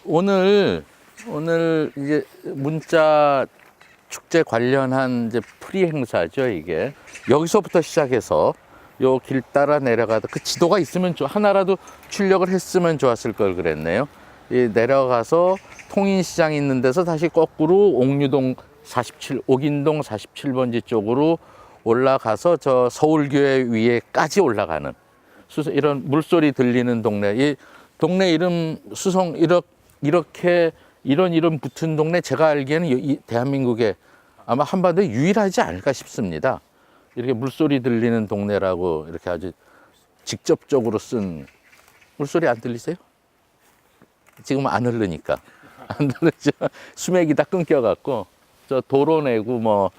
오늘 이제 문자 축제 관련한 이제 프리 행사죠, 이게. 여기서부터 시작해서 요 길 따라 내려가다 그 지도가 있으면 하나라도 출력을 했으면 좋았을 걸 그랬네요. 내려가서 통인시장 있는 데서 다시 거꾸로 옥류동 47, 옥인동 47번지 쪽으로 올라가서 저 서울교회 위에까지 올라가는 이런 물소리 들리는 동네. 이 동네 이름 수성 이렇게 이런 이름 붙은 동네 제가 알기에는 이 대한민국에 아마 한반도에 유일하지 않을까 싶습니다. 이렇게 물소리 들리는 동네라고 이렇게 아주 직접적으로 쓴. 물소리 안 들리세요? 지금 안 흐르니까. 안 들리죠? 수맥이 다 끊겨갖고 저 도로 내고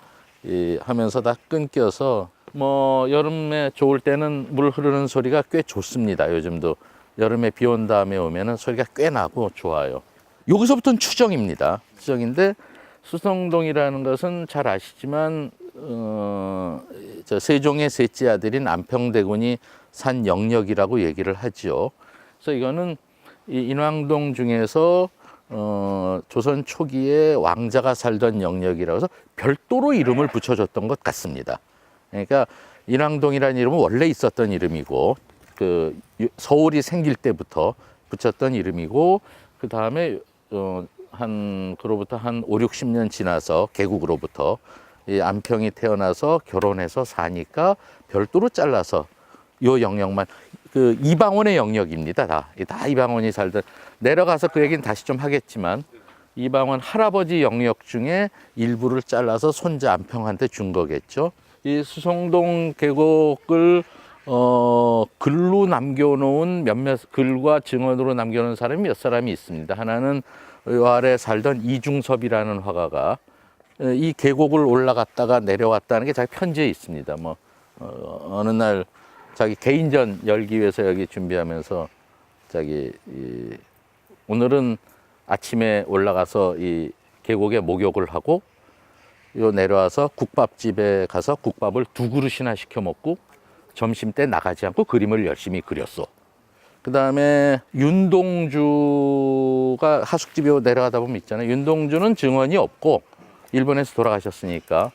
하면서 다 끊겨서 여름에 좋을 때는 물 흐르는 소리가 꽤 좋습니다. 요즘도 여름에 비 온 다음에 오면은 소리가 꽤 나고 좋아요. 여기서부터는 추정입니다. 추정인데 수성동이라는 것은 잘 아시지만 저 세종의 셋째 아들인 안평대군이 산 영역이라고 얘기를 하죠. 그래서 이거는 이 인왕동 중에서 조선 초기에 왕자가 살던 영역이라고 해서 별도로 이름을 붙여줬던 것 같습니다. 그러니까 인왕동이라는 이름은 원래 있었던 이름이고 그 서울이 생길 때부터 붙였던 이름이고 그 다음에 그로부터 한 5, 60년 지나서 개국으로부터 이 안평이 태어나서 결혼해서 사니까 별도로 잘라서 요 영역만 그 이방원의 영역입니다. 다 이방원이 살던. 내려가서 그 얘기는 다시 좀 하겠지만 이방원 할아버지 영역 중에 일부를 잘라서 손자 안평한테 준 거겠죠. 이 수성동 계곡을 글로 남겨놓은 글과 증언으로 남겨놓은 사람이 몇 사람이 있습니다. 하나는 요 아래 살던 이중섭이라는 화가가 이 계곡을 올라갔다가 내려왔다는 게 자기 편지에 있습니다. 어느 날 자기 개인전 열기 위해서 여기 준비하면서 오늘은 아침에 올라가서 이 계곡에 목욕을 하고 요 내려와서 국밥집에 가서 국밥을 2그릇이나 시켜 먹고 점심 때 나가지 않고 그림을 열심히 그렸어. 그 다음에 윤동주가 하숙집에 내려가다 보면 있잖아요. 윤동주는 증언이 없고 일본에서 돌아가셨으니까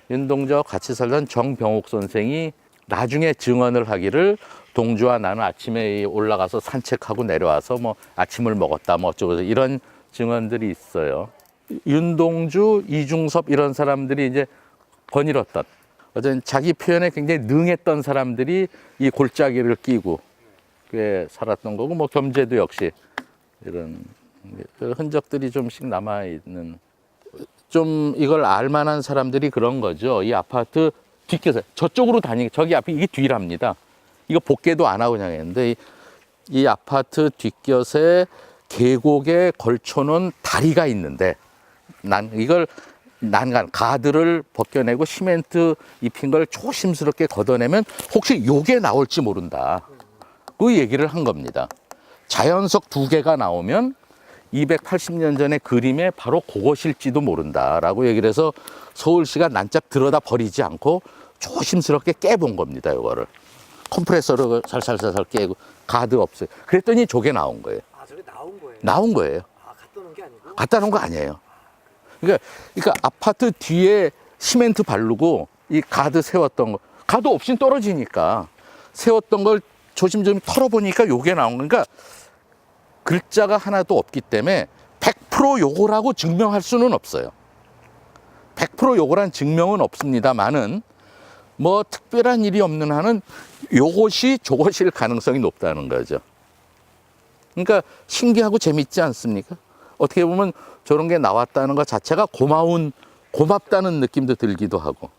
윤동주와 같이 살던 정병옥 선생이 나중에 증언을 하기를 동주와 나는 아침에 올라가서 산책하고 내려와서 아침을 먹었다 어쩌고 이런 증언들이 있어요. 윤동주, 이중섭 이런 사람들이 이제 거닐었던 어떤 자기 표현에 굉장히 능했던 사람들이 이 골짜기를 끼고 꽤 살았던 거고 겸재도 역시 이런 흔적들이 좀씩 남아있는. 좀 이걸 알만한 사람들이 그런 거죠. 이 아파트 뒷곁에 저쪽으로 저기 앞에 이게 뒤랍니다. 이거 복개도 안 하고 그냥 했는데 이 아파트 뒷곁에 계곡에 걸쳐놓은 다리가 있는데 이걸 난간 가드를 벗겨내고 시멘트 입힌 걸 조심스럽게 걷어내면 혹시 요게 나올지 모른다. 그 얘기를 한 겁니다. 자연석 2개가 나오면 280년 전의 그림에 바로 그것일지도 모른다라고 얘기를 해서 서울시가 난짝 들여다 버리지 않고 조심스럽게 깨본 겁니다. 이거를 컴프레서로 살살살살 깨고 가드 없어요. 그랬더니 저게 나온 거예요. 아, 저게 나온 거예요? 나온 거예요. 아, 갖다 놓은 게 아니고? 갖다 놓은 거 아니에요. 그러니까 아파트 뒤에 시멘트 바르고 이 가드 세웠던 거, 가드 없이 떨어지니까 세웠던 걸 조심조심 털어보니까 요게 나온 거니까 글자가 하나도 없기 때문에 100% 요거라고 증명할 수는 없어요. 100% 요거란 증명은 없습니다만은 특별한 일이 없는 한은 요것이 저것일 가능성이 높다는 거죠. 그러니까 신기하고 재밌지 않습니까? 어떻게 보면 저런 게 나왔다는 것 자체가 고맙다는 느낌도 들기도 하고.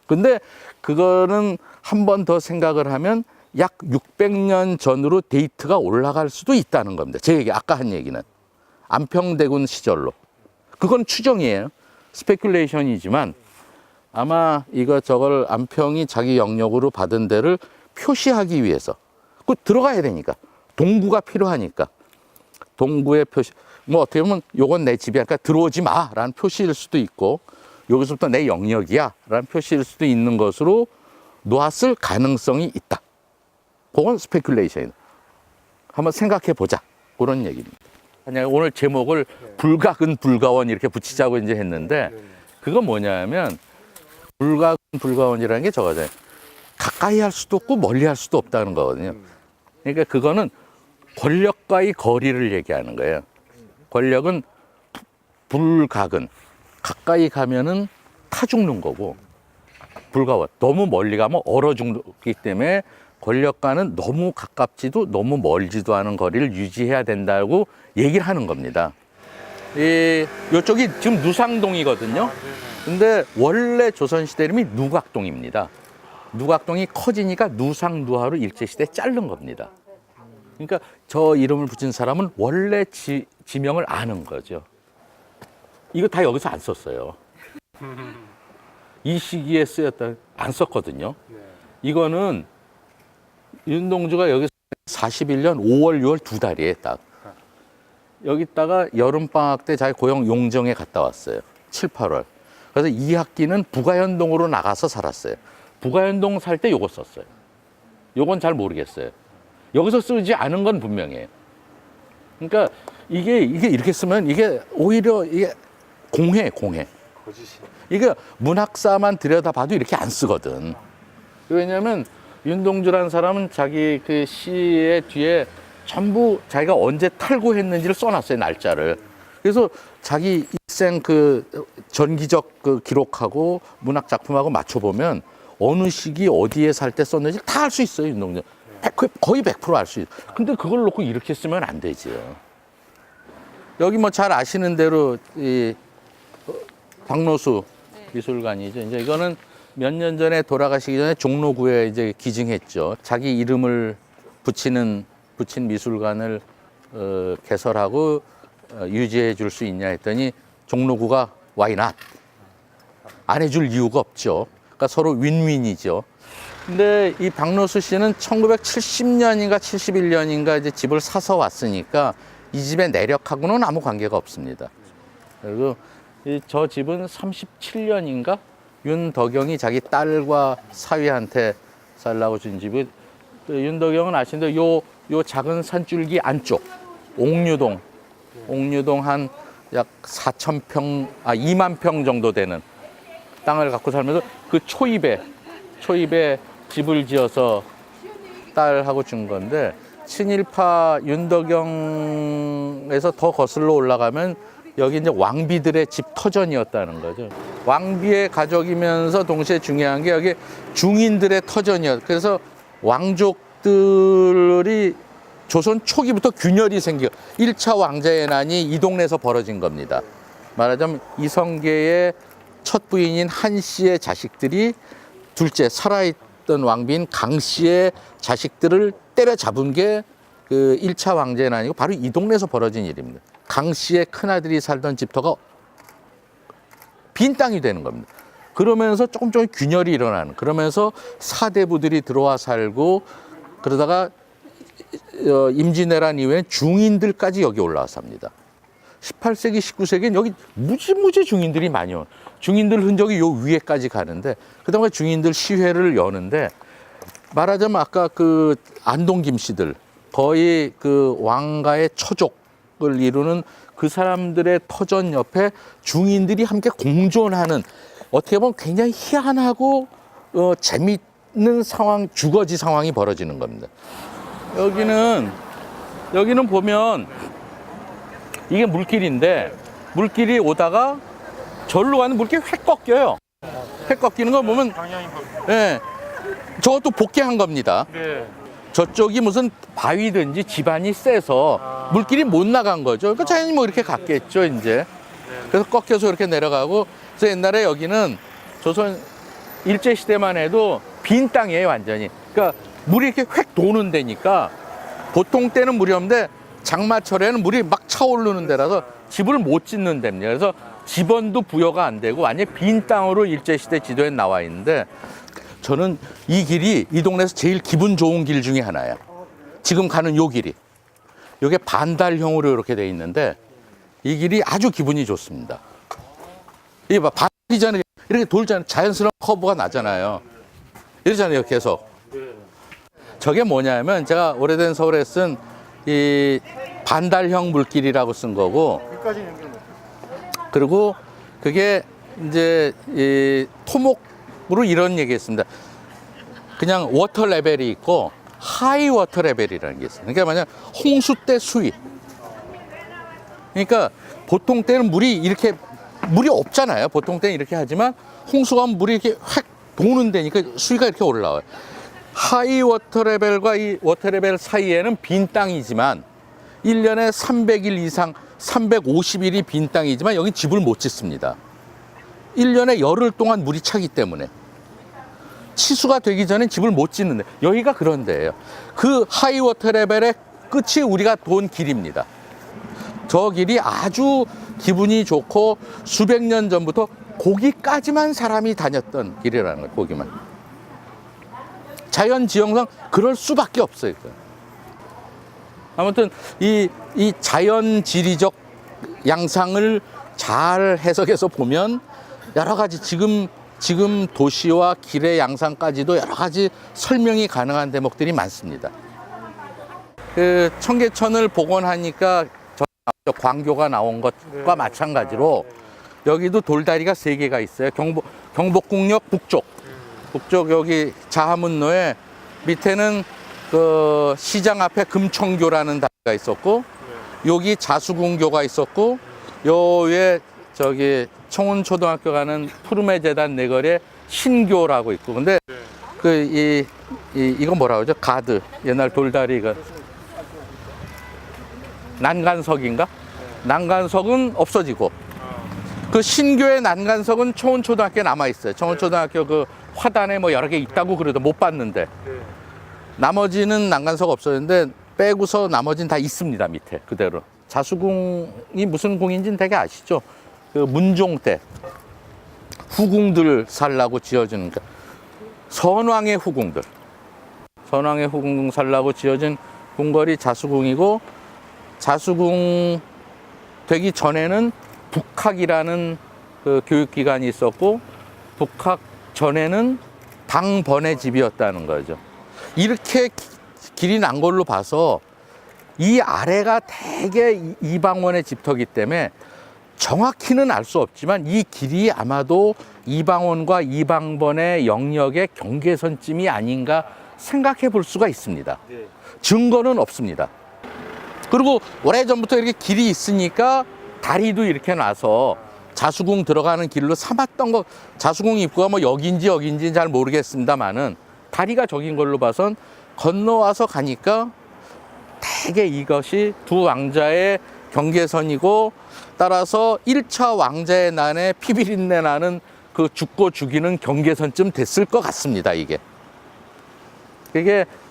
근데 그거는 한 번 더 생각을 하면 약 600년 전으로 데이트가 올라갈 수도 있다는 겁니다. 제 얘기, 아까 한 얘기는. 안평대군 시절로. 그건 추정이에요. 스페큘레이션이지만 아마 저걸 안평이 자기 영역으로 받은 데를 표시하기 위해서. 들어가야 되니까. 동부가 필요하니까. 동부의 표시. 어떻게 보면 요건 내 집이야. 그러니까 들어오지 마. 라는 표시일 수도 있고 여기서부터 내 영역이야. 라는 표시일 수도 있는 것으로 놓았을 가능성이 있다. 그건 스페큘레이션이다. 한번 생각해 보자. 그런 얘기입니다. 아니야 오늘 제목을 불가근 불가원 이렇게 붙이자고 이제 했는데 네. 그건 뭐냐면 불가근 불가원이라는 게 저거잖아요. 가까이 할 수도 없고 멀리 할 수도 없다는 거거든요. 그러니까 그거는 권력과의 거리를 얘기하는 거예요. 권력은 불가근 가까이 가면은 타 죽는 거고 불가원 너무 멀리 가면 얼어 죽기 때문에 권력과는 너무 가깝지도 너무 멀지도 않은 거리를 유지해야 된다고 얘기를 하는 겁니다. 이쪽이 지금 누상동이거든요. 근데 원래 조선시대 이름이 누각동입니다. 누각동이 커지니까 누상누하로 일제시대에 자른 겁니다. 그러니까 저 이름을 붙인 사람은 원래 지명을 아는 거죠. 이거 다 여기서 안 썼어요. 이 시기에 쓰였다 안 썼거든요. 이거는 윤동주가 여기서 41년 5월, 6월 두 달이에요, 딱. 여기다가 여름방학 때 자기 고향 용정에 갔다 왔어요. 7, 8월. 그래서 2학기는 부가현동으로 나가서 살았어요. 부가현동 살 때 요거 썼어요. 요건 잘 모르겠어요. 여기서 쓰지 않은 건 분명해요. 그러니까 이게 이렇게 쓰면 이게 오히려 이게 공해. 거짓이. 이게 문학사만 들여다봐도 이렇게 안 쓰거든. 왜냐면 윤동주라는 사람은 자기 그 시의 뒤에 전부 자기가 언제 탈구했는지를 써놨어요, 날짜를. 그래서 자기 일생 그 전기적 그 기록하고 문학 작품하고 맞춰보면 어느 시기 어디에 살 때 썼는지 다 알 수 있어요, 윤동주. 거의 100% 알 수 있어요. 근데 그걸 놓고 이렇게 쓰면 안 되지요. 여기 뭐 잘 아시는 대로 이 박노수 미술관이죠. 이제 이거는 몇 년 전에 돌아가시기 전에 종로구에 이제 기증했죠. 자기 이름을 붙인 미술관을 개설하고 유지해 줄 수 있냐 했더니 종로구가 why not? 안 해줄 이유가 없죠. 그러니까 서로 윈윈이죠. 근데 이 박노수 씨는 1970년인가 71년인가 이제 집을 사서 왔으니까 이 집의 내력하고는 아무 관계가 없습니다. 그리고 저 집은 37년인가 윤덕영이 자기 딸과 사위한테 살라고 준 집이 윤덕영은 아시는데 요 작은 산줄기 안쪽 옥류동 한 약 2만 평 정도 되는 땅을 갖고 살면서 그 초입에 집을 지어서 딸하고 준 건데 친일파 윤덕영에서 더 거슬러 올라가면 여기 이제 왕비들의 집 터전이었다는 거죠. 왕비의 가족이면서 동시에 중요한 게 여기 중인들의 터전이었어요. 그래서 왕족들이 조선 초기부터 균열이 생겨 1차 왕자의 난이 이 동네에서 벌어진 겁니다. 말하자면 이성계의 첫 부인인 한 씨의 자식들이 둘째 살아있던 왕비인 강 씨의 자식들을 때려잡은 게 그 1차 왕자의 난이고 바로 이 동네에서 벌어진 일입니다. 강 씨의 큰아들이 살던 집터가 빈 땅이 되는 겁니다. 그러면서 조금 균열이 일어나는, 그러면서 사대부들이 들어와 살고 그러다가 임진왜란 이후에 중인들까지 여기 올라와 삽니다. 18세기, 19세기는 여기 무지무지 중인들이 많이 온. 중인들 흔적이 요 위에까지 가는데 그다음에 중인들 시회를 여는데 말하자면 아까 그 안동 김씨들 거의 그 왕가의 처족을 이루는 그 사람들의 터전 옆에 중인들이 함께 공존하는 어떻게 보면 굉장히 희한하고 재미있는 상황, 주거지 상황이 벌어지는 겁니다. 여기는 보면 이게 물길인데 물길이 오다가 절로 가는 물길이 획 꺾여요. 획 꺾이는 거 보면 예, 저것도 복귀한 겁니다. 네. 저쪽이 무슨 바위든지 지반이 세서 물길이 못 나간 거죠. 그러니까 자연히 뭐 이렇게 갔겠죠, 이제. 그래서 꺾여서 이렇게 내려가고. 그래서 옛날에 여기는 조선 일제시대만 해도 빈 땅이에요, 완전히. 그러니까 물이 이렇게 획 도는 데니까 보통 때는 물이 없는데 장마철에는 물이 막 차오르는 데라서 집을 못 짓는 데입니다. 그래서 집원도 부여가 안 되고 완전히 빈 땅으로 일제시대 지도에 나와 있는데 저는 이 길이 이 동네에서 제일 기분 좋은 길 중에 하나예요. 지금 가는 요 길이. 이게 반달형으로 이렇게 돼 있는데 이 길이 아주 기분이 좋습니다. 이게 봐, 반달이 전에 이렇게 돌잖아요. 자연스러운 커브가 나잖아요. 이러잖아요, 계속. 저게 뭐냐면 제가 오래된 서울에 쓴 이 반달형 물길이라고 쓴 거고, 여기까지 연결 못. 그리고 그게 이제 이 토목으로 이런 얘기했습니다. 그냥 워터 레벨이 있고 하이 워터 레벨이라는 게 있어요. 그러니까 만약 홍수 때 수위. 그러니까 보통 때는 물이 없잖아요. 보통 때는 이렇게 하지만 홍수가 오면 물이 이렇게 확 도는 데니까 수위가 이렇게 올라와요. 하이 워터 레벨과 이 워터 레벨 사이에는 빈 땅이지만 1년에 300일 이상 350일이 빈 땅이지만 여기 집을 못 짓습니다. 1년에 열흘 동안 물이 차기 때문에 치수가 되기 전에 집을 못 짓는데, 여기가 그런 데예요. 그 하이 워터 레벨의 끝이 우리가 돈 길입니다. 저 길이 아주 기분이 좋고 수백 년 전부터 거기까지만 사람이 다녔던 길이라는 거예요. 거기만. 자연 지형상 그럴 수밖에 없어요. 아무튼 이 자연 지리적 양상을 잘 해석해서 보면 여러 가지 지금 도시와 길의 양상까지도 여러 가지 설명이 가능한 대목들이 많습니다. 그 청계천을 복원하니까 저 광교가 나온 것과 마찬가지로 여기도 돌다리가 3개가 있어요. 경복궁역 북쪽 여기 자하문로에 밑에는 그 시장 앞에 금청교라는 다리가 있었고, 여기 자수궁교가 있었고, 요 위에 저기 청운초등학교 가는 푸르메 재단 내거리에 신교라고 있고. 근데 이거 뭐라 그러죠? 가드, 옛날 돌다리가 난간석인가? 난간석은 없어지고, 그 신교의 난간석은 청운초등학교에 남아 있어요. 청운초등학교 그 화단에 뭐 여러 개 있다고 그래도 못 봤는데, 나머지는 난간석 없어졌는데 빼고서 나머지는 다 있습니다. 밑에 그대로. 자수궁이 무슨 궁인지는 되게 아시죠? 그 문종 때 후궁들 살라고 지어진, 선왕의 후궁들, 선왕의 후궁 살라고 지어진 궁궐이 자수궁이고, 자수궁 되기 전에는 북학이라는 그 교육기관이 있었고, 북학 전에는 당번의 집이었다는 거죠. 이렇게 길이 난 걸로 봐서 이 아래가 대개 이방원의 집터기 때문에 정확히는 알 수 없지만 이 길이 아마도 이방원과 이방번의 영역의 경계선쯤이 아닌가 생각해 볼 수가 있습니다. 증거는 없습니다. 그리고 오래전부터 이렇게 길이 있으니까 다리도 이렇게 놔서 자수궁 들어가는 길로 삼았던 거, 자수궁 입구가 뭐 여긴지 잘 모르겠습니다만은 다리가 저긴 걸로 봐선 건너와서 가니까 대개 이것이 두 왕자의 경계선이고, 따라서 1차 왕자의 난에 피비린내 나는 그 죽고 죽이는 경계선쯤 됐을 것 같습니다. 이게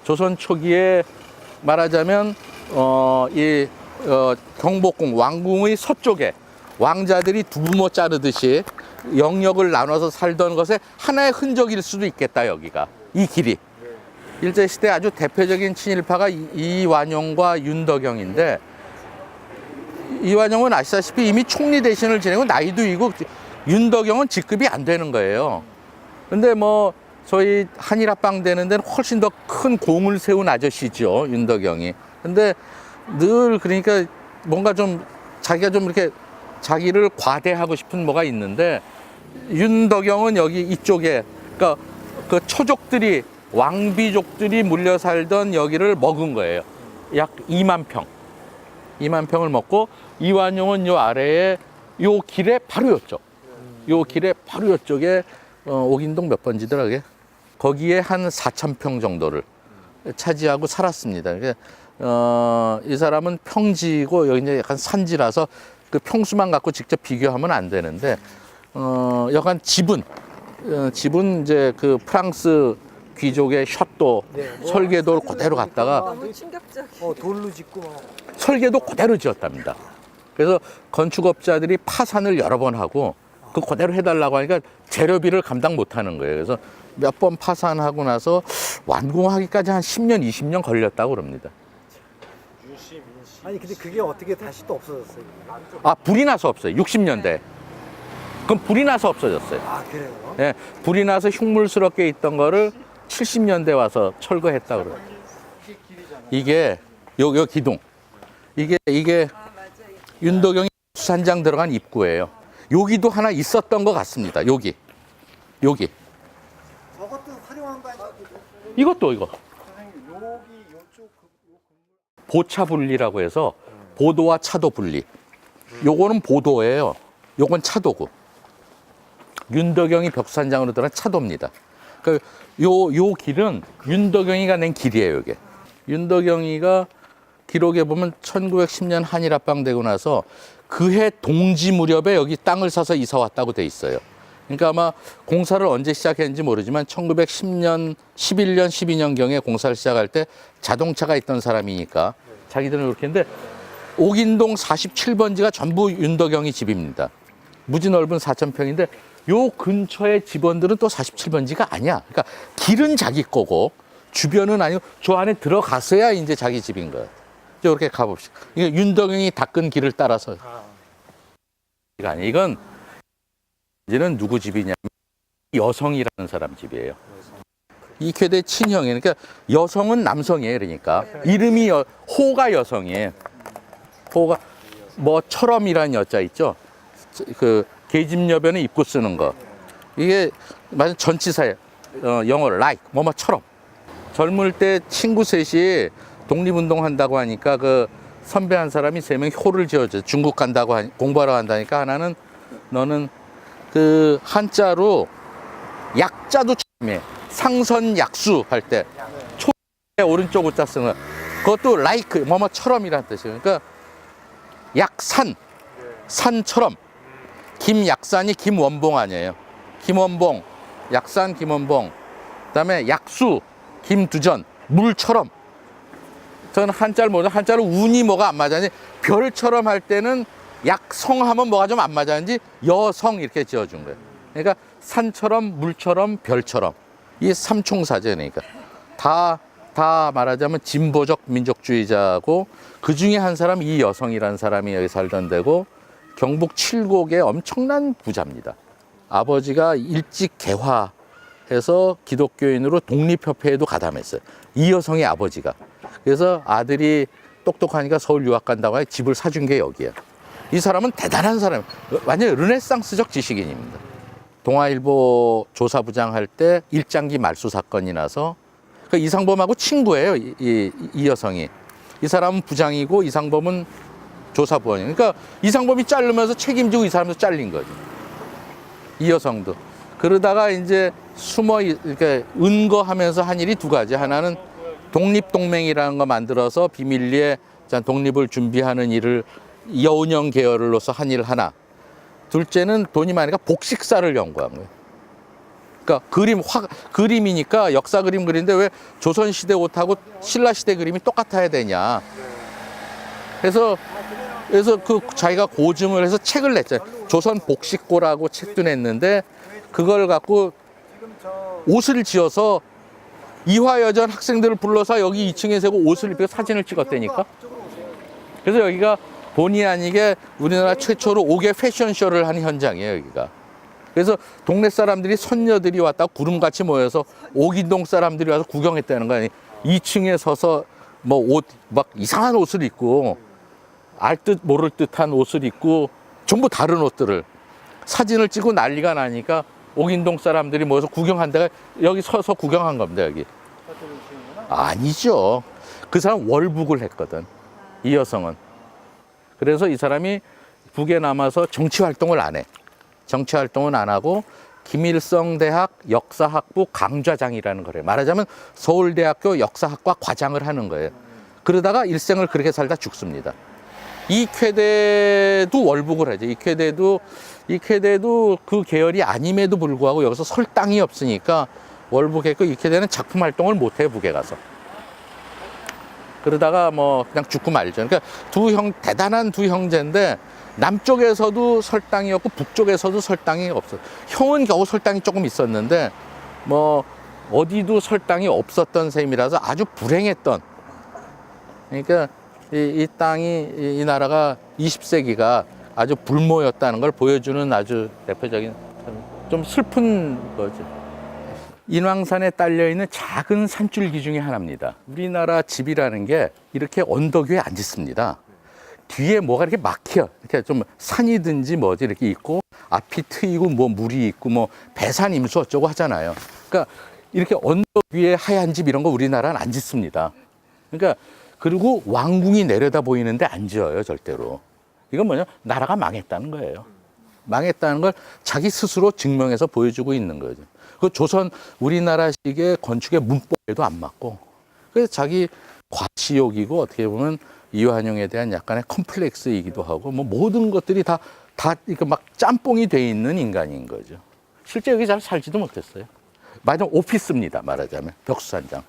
조선 초기에 말하자면 경복궁 왕궁의 서쪽에 왕자들이 두부모 자르듯이 영역을 나눠서 살던 것의 하나의 흔적일 수도 있겠다. 여기가 이 길이 일제시대 아주 대표적인 친일파가 이완용과 윤덕영인데, 이완용은 아시다시피 이미 총리 대신을 지내고 나이도 이고, 윤덕영은 직급이 안 되는 거예요. 근데 뭐 저희 한일합방 되는 데는 훨씬 더 큰 공을 세운 아저씨죠, 윤덕영이. 근데 늘 그러니까 뭔가 좀 자기가 좀 이렇게 자기를 과대하고 싶은 뭐가 있는데, 윤덕영은 여기 이쪽에 그러니까 그 초족들이, 왕비족들이 물려 살던 여기를 먹은 거예요. 약 2만 평. 2만 평을 먹고, 이완용은 요 아래에 요 길에 바로 요쪽. 요 길에 바로 요쪽에 옥인동 몇 번지더라 그게? 거기에 한 4천 평 정도를 차지하고 살았습니다. 이 사람은 평지고 여기 이제 약간 산지라서 그 평수만 갖고 직접 비교하면 안 되는데, 약간 집은 이제 그 프랑스 귀족의 셔또, 설계도를 그대로 갖다가 너무 충격적이야. 돌로 짓고 막. 설계도 그대로 지었답니다. 그래서 건축업자들이 파산을 여러 번 하고 그 그대로 해달라고 하니까 재료비를 감당 못 하는 거예요. 그래서 몇 번 파산하고 나서 완공하기까지 한 10년, 20년 걸렸다고 그럽니다. 아니 근데 그게 어떻게 다시 또 없어졌어요? 아, 불이 나서 없어요. 60년대. 그럼 불이 나서 없어졌어요. 아 그래요? 예, 불이 나서 흉물스럽게 있던 거를 70년대 와서 철거했다고 그래요. 이게 요 기둥. 이게 윤덕영이 수산장 들어간 입구예요. 여기도 하나 있었던 것 같습니다. 여기. 저것도 활용한 거 아니에요? 이것도 이거. 선생님 여기 요쪽 보차 분리라고 해서 보도와 차도 분리. 요거는 보도예요. 요건 차도고. 윤덕영이 벽수산장으로 들어간 차도입니다. 그러니까 요 길은 윤덕영이가 낸 길이에요, 이게. 윤덕영이가 기록에 보면 1910년 한일 합방되고 나서 그해 동지 무렵에 여기 땅을 사서 이사 왔다고 돼 있어요. 그러니까 아마 공사를 언제 시작했는지 모르지만 1910년, 11년, 12년경에 공사를 시작할 때 자동차가 있던 사람이니까 자기들은 그렇게 했는데 옥인동 47번지가 전부 윤덕영이 집입니다. 무지 넓은 4,000평인데 요 근처의 집원들은 또 47번지가 아니야. 그러니까 길은 자기 거고 주변은 아니고 저 안에 들어갔어야 이제 자기 집인 거예요. 이렇게 가봅시다. 이게 윤덕영이 닦은 길을 따라서. 이거 아니에요. 이건 이제는 누구 집이냐면 여성이라는 사람 집이에요. 이쾌대 친형이에요. 그러니까 여성은 남성이에요. 그러니까 이름이 호가 여성이에요. 호가 뭐 철엄이라는 여자 있죠. 그 계집여변에 입고 쓰는 거. 이게 맞아 전치사예요. 영어로 like 뭐뭐처럼. 젊을 때 친구 셋이 독립운동 한다고 하니까 그 선배 한 사람이 3명 호를 지어줘. 중국 간다고 공부하러 간다니까 하나는 너는 그 한자로 약자도 처음에 상선 약수 할 때 초에 오른쪽 우자 쓰는 거. 그것도 like 뭐뭐처럼이라는 뜻이에요. 그러니까 약산 산처럼 김약산이 김원봉 아니에요. 김원봉 약산 김원봉 그다음에 약수 김두전 물처럼. 저는 한자를 모르는 한자로 운이 뭐가 안 맞았니 별처럼 할 때는 약성하면 뭐가 좀 안 맞았는지 여성 이렇게 지어준 거예요. 그러니까 산처럼 물처럼 별처럼 이 삼총사죠. 그러니까 다 말하자면 진보적 민족주의자고 그 중에 한 사람 이 여성이라는 사람이 여기 살던 데고 경북 칠곡의 엄청난 부자입니다. 아버지가 일찍 개화해서 기독교인으로 독립협회에도 가담했어요. 이 여성의 아버지가. 그래서 아들이 똑똑하니까 서울 유학 간다고 해서 집을 사준 게 여기야. 이 사람은 대단한 사람, 완전 르네상스적 지식인입니다. 동아일보 조사부장 할 때 일장기 말소 사건이 나서 그 이상범하고 친구예요. 이 여성이. 이 사람은 부장이고 이상범은 조사부원이에요. 그러니까 이상범이 자르면서 책임지고 이 사람도 잘린 거죠. 이 여성도. 그러다가 이제 숨어 이렇게 은거하면서 한 일이 두 가지. 하나는 독립동맹이라는 거 만들어서 비밀리에 독립을 준비하는 일을 여운형 계열로서 한 일 하나. 둘째는 돈이 많으니까 복식사를 연구한 거예요. 그러니까 그림이니까 역사 그림 그리는데 왜 조선시대 옷하고 신라시대 그림이 똑같아야 되냐. 그래서 그 자기가 고증을 해서 책을 냈잖아요. 조선 복식고라고 책도 냈는데 그걸 갖고 옷을 지어서 이화여전 학생들을 불러서 여기 2층에 세고 옷을 입고 사진을 찍었다니까. 그래서 여기가 본의 아니게 우리나라 최초로 옥외 패션쇼를 한 현장이에요, 여기가. 그래서 동네 사람들이 선녀들이 왔다가 구름같이 모여서 옥인동 사람들이 와서 구경했다는 거 아니에요. 2층에 서서 뭐 옷, 막 이상한 옷을 입고 알 듯 모를 듯한 옷을 입고 전부 다른 옷들을 사진을 찍고 난리가 나니까 옥인동 사람들이 모여서 구경한 데가 여기 서서 구경한 겁니다, 여기. 아니죠. 그 사람 월북을 했거든, 이 여성은. 그래서 이 사람이 북에 남아서 정치 활동을 안 해. 정치 활동은 안 하고 김일성 대학 역사학부 강좌장이라는 거래요. 말하자면 서울대학교 역사학과 과장을 하는 거예요. 그러다가 일생을 그렇게 살다 죽습니다. 이쾌대도 월북을 하죠. 이쾌대도 그 계열이 아님에도 불구하고 여기서 설 땅이 없으니까 월북했고, 이쾌대는 작품 활동을 못 해요, 북에 가서. 그러다가 뭐 그냥 죽고 말죠. 그러니까 대단한 두 형제인데 남쪽에서도 설 땅이 없고 북쪽에서도 설 땅이 없어요. 형은 겨우 설 땅이 조금 있었는데 뭐 어디도 설 땅이 없었던 셈이라서 아주 불행했던. 그러니까 이 땅이, 이 나라가 20세기가 아주 불모였다는 걸 보여주는 아주 대표적인 좀 슬픈 거죠. 인왕산에 딸려있는 작은 산줄기 중에 하나입니다. 우리나라 집이라는 게 이렇게 언덕 위에 안 짓습니다. 뒤에 뭐가 이렇게 막혀. 이렇게 좀 산이든지 뭐지 이렇게 있고 앞이 트이고 뭐 물이 있고 뭐 배산 임수 어쩌고 하잖아요. 그러니까 이렇게 언덕 위에 하얀 집 이런 거 우리나라는 안 짓습니다. 그러니까 그리고 왕궁이 내려다 보이는데 안 지어요, 절대로. 이건 뭐냐? 나라가 망했다는 거예요. 망했다는 걸 자기 스스로 증명해서 보여주고 있는 거죠. 그 조선 우리나라식의 건축의 문법에도 안 맞고, 그래서 자기 과시욕이고 어떻게 보면 이완용에 대한 약간의 컴플렉스이기도 하고, 뭐 모든 것들이 다 이렇게 막 짬뽕이 돼 있는 인간인 거죠. 실제 여기 잘 살지도 못했어요. 말하자면 오피스입니다. 말하자면 벽수산장.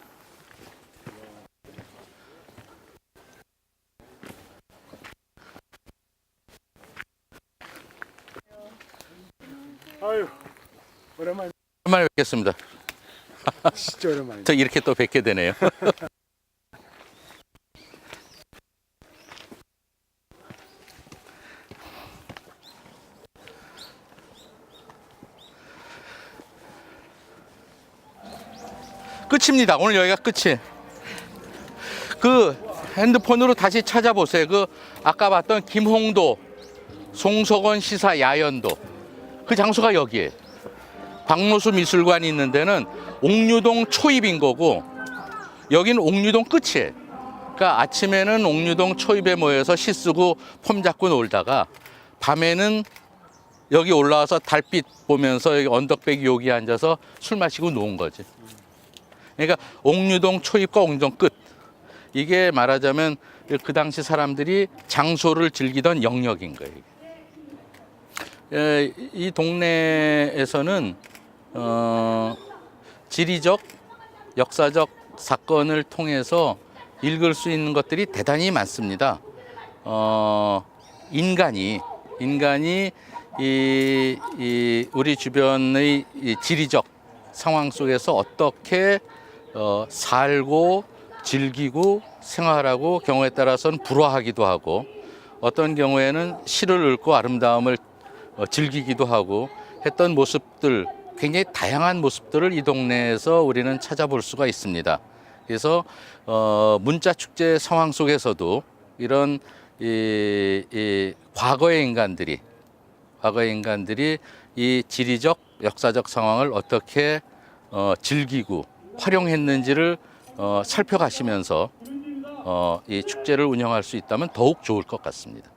아유, 오랜만에. 오랜만에 뵙겠습니다. 진짜 오랜만에. 저 이렇게 또 뵙게 되네요. 끝입니다. 오늘 여기가 끝이. 그 핸드폰으로 다시 찾아보세요. 그 아까 봤던 김홍도 송석원 시사 야연도 그 장소가 여기에요. 박노수 미술관이 있는 데는 옥류동 초입인 거고 여기는 옥류동 끝이에요. 그러니까 아침에는 옥류동 초입에 모여서 시 쓰고 폼 잡고 놀다가 밤에는 여기 올라와서 달빛 보면서 여기 언덕배기 여기 앉아서 술 마시고 노은 거지. 그러니까 옥류동 초입과 옥류동 끝. 이게 말하자면 그 당시 사람들이 장소를 즐기던 영역인 거예요. 이 동네에서는 지리적, 역사적 사건을 통해서 읽을 수 있는 것들이 대단히 많습니다. 인간이 우리 주변의 이 지리적 상황 속에서 어떻게 살고 즐기고 생활하고 경우에 따라서는 불화하기도 하고 어떤 경우에는 시를 읽고 아름다움을 즐기기도 하고 했던 모습들, 굉장히 다양한 모습들을 이 동네에서 우리는 찾아볼 수가 있습니다. 그래서 문자 축제 상황 속에서도 이런 과거의 인간들이 이 지리적 역사적 상황을 어떻게 즐기고 활용했는지를 살펴가시면서 이 축제를 운영할 수 있다면 더욱 좋을 것 같습니다.